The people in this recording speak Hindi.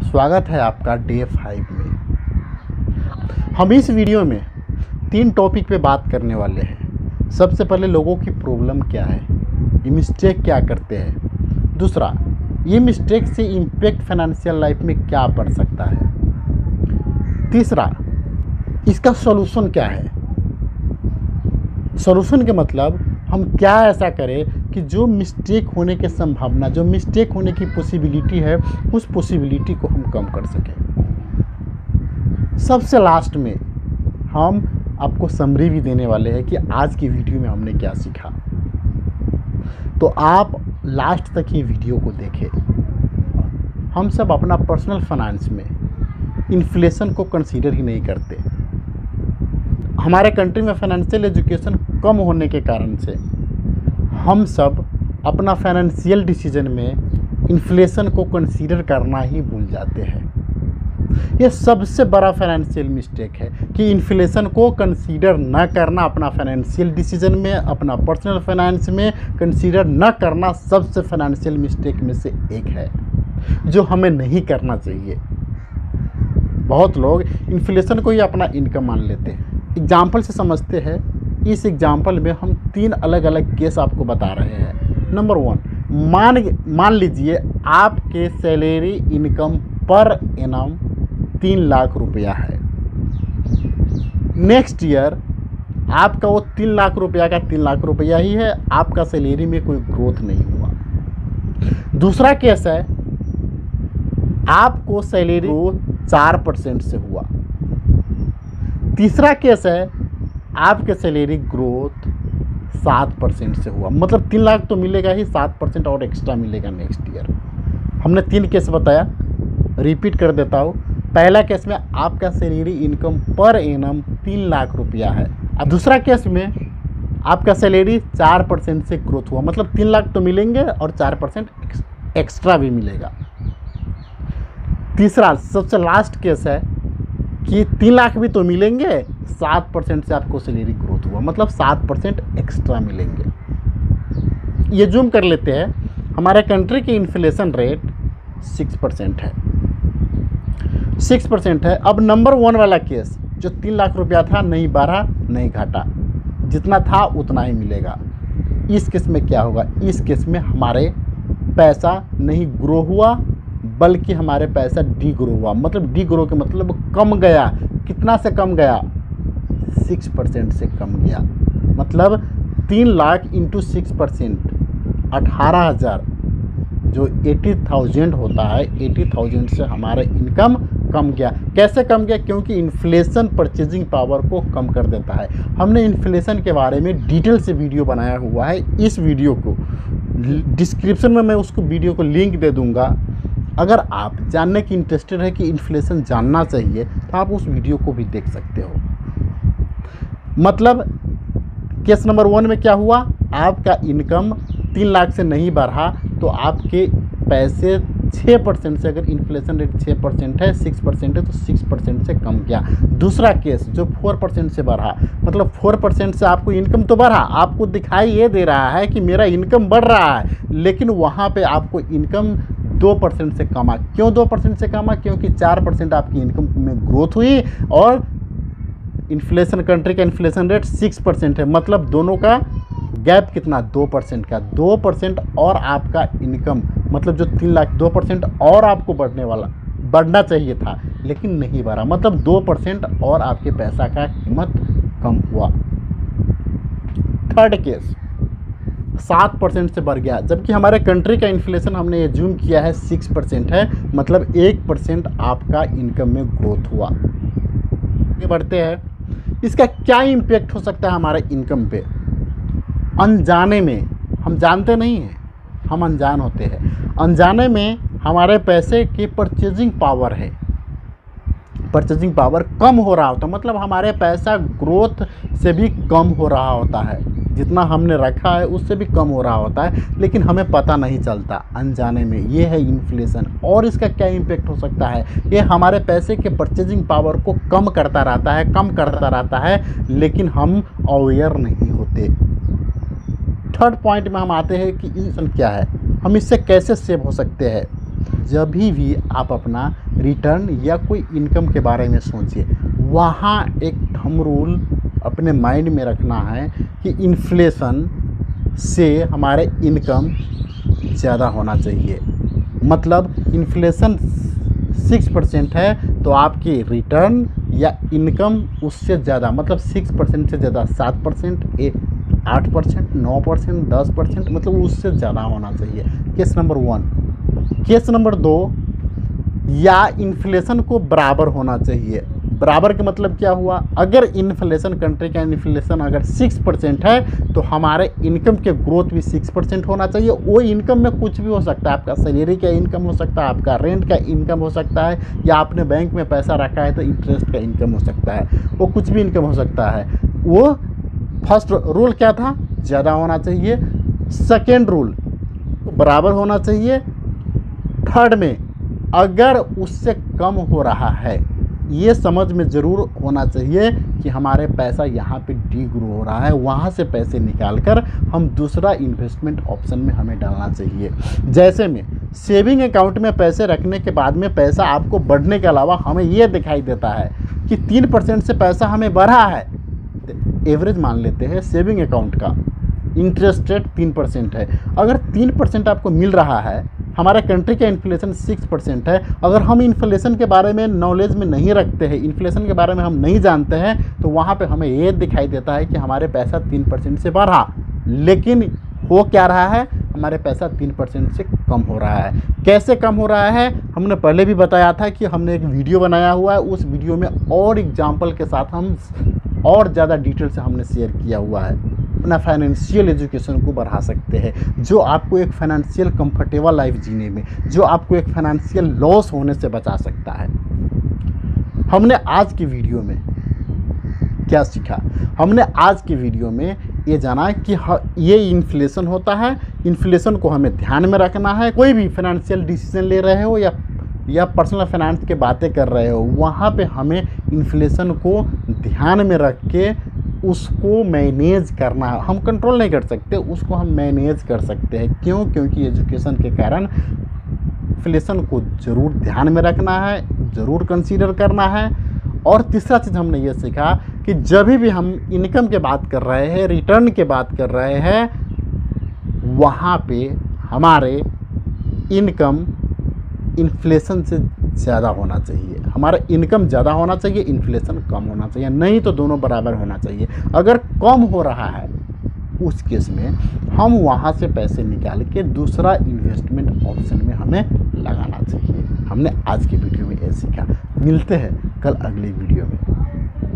स्वागत है आपका डे 5 में। हम इस वीडियो में 3 टॉपिक पे बात करने वाले हैं। सबसे पहले लोगों की प्रॉब्लम क्या है, ये मिस्टेक क्या करते हैं। दूसरा, ये मिस्टेक से इम्पैक्ट फाइनेंशियल लाइफ में क्या पड़ सकता है। तीसरा, इसका सॉल्यूशन क्या है। सॉल्यूशन के मतलब हम क्या ऐसा करें कि जो मिस्टेक होने की संभावना, जो मिस्टेक होने की पॉसिबिलिटी है, उस पॉसिबिलिटी को हम कम कर सकें। सबसे लास्ट में हम आपको समरी भी देने वाले हैं कि आज की वीडियो में हमने क्या सीखा। तो आप लास्ट तक ये वीडियो को देखें। हम सब अपना पर्सनल फाइनेंस में इन्फ्लेशन को कंसीडर ही नहीं करते। हमारे कंट्री में फाइनेंशियल एजुकेशन कम होने के कारण से हम सब अपना फाइनेंशियल डिसीजन में इन्फ्लेशन को कंसीडर करना ही भूल जाते हैं। ये सबसे बड़ा फाइनेंशियल मिस्टेक है कि इन्फ्लेशन को कंसीडर न करना अपना फाइनेंशियल डिसीजन में, अपना पर्सनल फाइनेंस में कंसीडर न करना सबसे फाइनेंशियल मिस्टेक में से एक है जो हमें नहीं करना चाहिए। बहुत लोग इन्फ्लेशन को ही अपना इनकम मान लेते हैं। एग्जाम्पल से समझते हैं। इस एग्जाम्पल में हम 3 अलग अलग केस आपको बता रहे हैं। नंबर 1, मान लीजिए आपके salary income per annum 3 lakh रुपया है। नेक्स्ट ईयर आपका वो 3 लाख रुपया का 3 लाख रुपया ही है, आपका सैलरी में कोई ग्रोथ नहीं हुआ। दूसरा केस है, आपको सैलरी 4% से हुआ। तीसरा केस है, आपके सैलरी ग्रोथ 7% से हुआ। मतलब 3 लाख तो मिलेगा ही, 7% और एक्स्ट्रा मिलेगा नेक्स्ट ईयर। हमने 3 केस बताया, रिपीट कर देता हूँ। पहला केस में आपका salary income per annum 3 lakh रुपया है। अब दूसरा केस में आपका सैलरी 4% से ग्रोथ हुआ। मतलब 3 लाख तो मिलेंगे और 4% एक्स्ट्रा भी मिलेगा। तीसरा सबसे लास्ट केस है कि 3 लाख भी तो मिलेंगे, 7% से आपको सैलरी ग्रोथ हुआ। मतलब 7% एक्स्ट्रा मिलेंगे। ये जूम कर लेते हैं। हमारे कंट्री की इन्फ्लेशन रेट 6% है। 6% है। अब नंबर 1 वाला केस जो 3 लाख रुपया था, नहीं बढ़ा नहीं घटा, जितना था उतना ही मिलेगा। इस केस में क्या होगा, इस केस में हमारे पैसा नहीं ग्रो हुआ बल्कि हमारे पैसा डी ग्रो हुआ। मतलब डी ग्रो के मतलब कम गया। कितना से कम गया, 6% से कम गया। मतलब 3 लाख इंटू 6%, 18,000 जो 80,000 होता है, 80,000 से हमारा इनकम कम गया। कैसे कम गया, क्योंकि इन्फ्लेशन परचेजिंग पावर को कम कर देता है। हमने इन्फ्लेशन के बारे में डिटेल से वीडियो बनाया हुआ है। इस वीडियो को डिस्क्रिप्शन में मैं उसको वीडियो को लिंक दे दूँगा। अगर आप जानने की इंटरेस्टेड है कि इन्फ्लेशन जानना चाहिए तो आप उस वीडियो को भी देख सकते हो। मतलब केस नंबर 1 में क्या हुआ, आपका इनकम 3 लाख से नहीं बढ़ा तो आपके पैसे 6% से, अगर इन्फ्लेशन रेट 6% है, 6% है तो 6% से कम गया। दूसरा केस जो 4% से बढ़ा, मतलब 4% से आपको इनकम तो बढ़ा, आपको दिखाई ये दे रहा है कि मेरा इनकम बढ़ रहा है, लेकिन वहाँ पे आपको इनकम 2% से कमा। क्यों 2% से कमा, क्योंकि 4% आपकी इनकम में ग्रोथ हुई और इन्फ्लेशन, कंट्री का इन्फ्लेशन रेट 6% है। मतलब दोनों का गैप कितना, 2% का। 2% और आपका इनकम, मतलब जो 3 लाख, 2% और आपको बढ़ना चाहिए था लेकिन नहीं बढ़ा। मतलब 2% और आपके पैसा का कीमत कम हुआ। थर्ड केस 7% से बढ़ गया, जबकि हमारे कंट्री का इन्फ्लेशन हमने एज्यूम किया है 6% है। मतलब 1% आपका इनकम में ग्रोथ हुआ। आगे बढ़ते हैं। इसका क्या इम्पैक्ट हो सकता है हमारे इनकम पे। अनजाने में, हम जानते नहीं हैं, हम अनजान होते हैं। अनजाने में हमारे पैसे की परचेजिंग पावर है, परचेजिंग पावर कम हो रहा होता है। मतलब हमारे पैसा ग्रोथ से भी कम हो रहा होता है, जितना हमने रखा है उससे भी कम हो रहा होता है, लेकिन हमें पता नहीं चलता अनजाने में। ये है इन्फ्लेशन। और इसका क्या इम्पैक्ट हो सकता है, ये हमारे पैसे के परचेजिंग पावर को कम करता रहता है, लेकिन हम अवेयर नहीं होते। थर्ड पॉइंट में हम आते हैं कि इन्फ्लेशन क्या है, हम इससे कैसे सेव हो सकते हैं। जब भी आप अपना रिटर्न या कोई इनकम के बारे में सोचिए, वहाँ एक थंब रूल अपने माइंड में रखना है कि इन्फ्लेशन से हमारे इनकम ज़्यादा होना चाहिए। मतलब इन्फ्लेशन 6% है तो आपकी रिटर्न या इनकम उससे ज़्यादा, मतलब 6% से ज़्यादा 7%, 8%, 9%, 10%, मतलब उससे ज़्यादा होना चाहिए। Case number 1। केस नंबर 2, या इन्फ्लेशन को बराबर होना चाहिए। बराबर का मतलब क्या हुआ? अगर इन्फ्लेशन, कंट्री का इन्फ्लेशन अगर 6% है तो हमारे इनकम के ग्रोथ भी 6% होना चाहिए। वो इनकम में कुछ भी हो सकता है, आपका सैलरी का इनकम हो सकता है, आपका रेंट का इनकम हो सकता है, या आपने बैंक में पैसा रखा है तो इंटरेस्ट का इनकम हो सकता है, वो कुछ भी इनकम हो सकता है। वो फर्स्ट रूल क्या था? ज़्यादा होना चाहिए। सेकेंड रूल, बराबर होना चाहिए। थर्ड में, अगर उससे कम हो रहा है, ये समझ में ज़रूर होना चाहिए कि हमारे पैसा यहाँ पे डी ग्रो हो रहा है, वहाँ से पैसे निकाल कर हम दूसरा इन्वेस्टमेंट ऑप्शन में हमें डालना चाहिए। जैसे में सेविंग अकाउंट में पैसे रखने के बाद में पैसा आपको बढ़ने के अलावा हमें ये दिखाई देता है कि 3% से पैसा हमें बढ़ा है। एवरेज मान लेते हैं सेविंग अकाउंट का, इंटरेस्ट रेट 3% है। अगर 3% आपको मिल रहा है, हमारा कंट्री का इन्फ्लेशन 6% है, अगर हम इन्फ्लेशन के बारे में नॉलेज में नहीं रखते हैं, इन्फ्लेशन के बारे में हम नहीं जानते हैं, तो वहाँ पे हमें ये दिखाई देता है कि हमारे पैसा 3% से बढ़ा, लेकिन हो क्या रहा है? हमारे पैसा 3% से कम हो रहा है। कैसे कम हो रहा है? हमने पहले भी बताया था कि हमने एक वीडियो बनाया हुआ है, उस वीडियो में और एग्जाम्पल के साथ हम और ज़्यादा डिटेल से हमने शेयर किया हुआ है। अपना फाइनेंशियल एजुकेशन को बढ़ा सकते हैं, जो आपको एक फाइनेंशियल कंफर्टेबल लाइफ जीने में, जो आपको एक फाइनेंशियल लॉस होने से बचा सकता है। हमने आज की वीडियो में क्या सीखा? हमने आज की वीडियो में ये जाना कि ये इन्फ्लेशन होता है, इन्फ्लेशन को हमें ध्यान में रखना है। कोई भी फाइनेंशियल डिसीजन ले रहे हो या पर्सनल फाइनेंस की बातें कर रहे हो, वहाँ पे हमें इन्फ्लेशन को ध्यान में रख के उसको मैनेज करना है। हम कंट्रोल नहीं कर सकते, उसको हम मैनेज कर सकते हैं। क्यों? क्योंकि एजुकेशन के कारण इन्फ्लेशन को ज़रूर ध्यान में रखना है, ज़रूर कंसीडर करना है। और तीसरा चीज़ हमने ये सीखा कि जब भी हम इनकम के बात कर रहे हैं, रिटर्न के बात कर रहे हैं, वहाँ पे हमारे इनकम इन्फ्लेशन से ज़्यादा होना चाहिए। हमारा इनकम ज़्यादा होना चाहिए, इन्फ्लेशन कम होना चाहिए, नहीं तो दोनों बराबर होना चाहिए। अगर कम हो रहा है, उस केस में हम वहाँ से पैसे निकाल के दूसरा इन्वेस्टमेंट ऑप्शन में हमें लगाना चाहिए। हमने आज के वीडियो में ये सीखा। मिलते हैं कल अगली वीडियो में।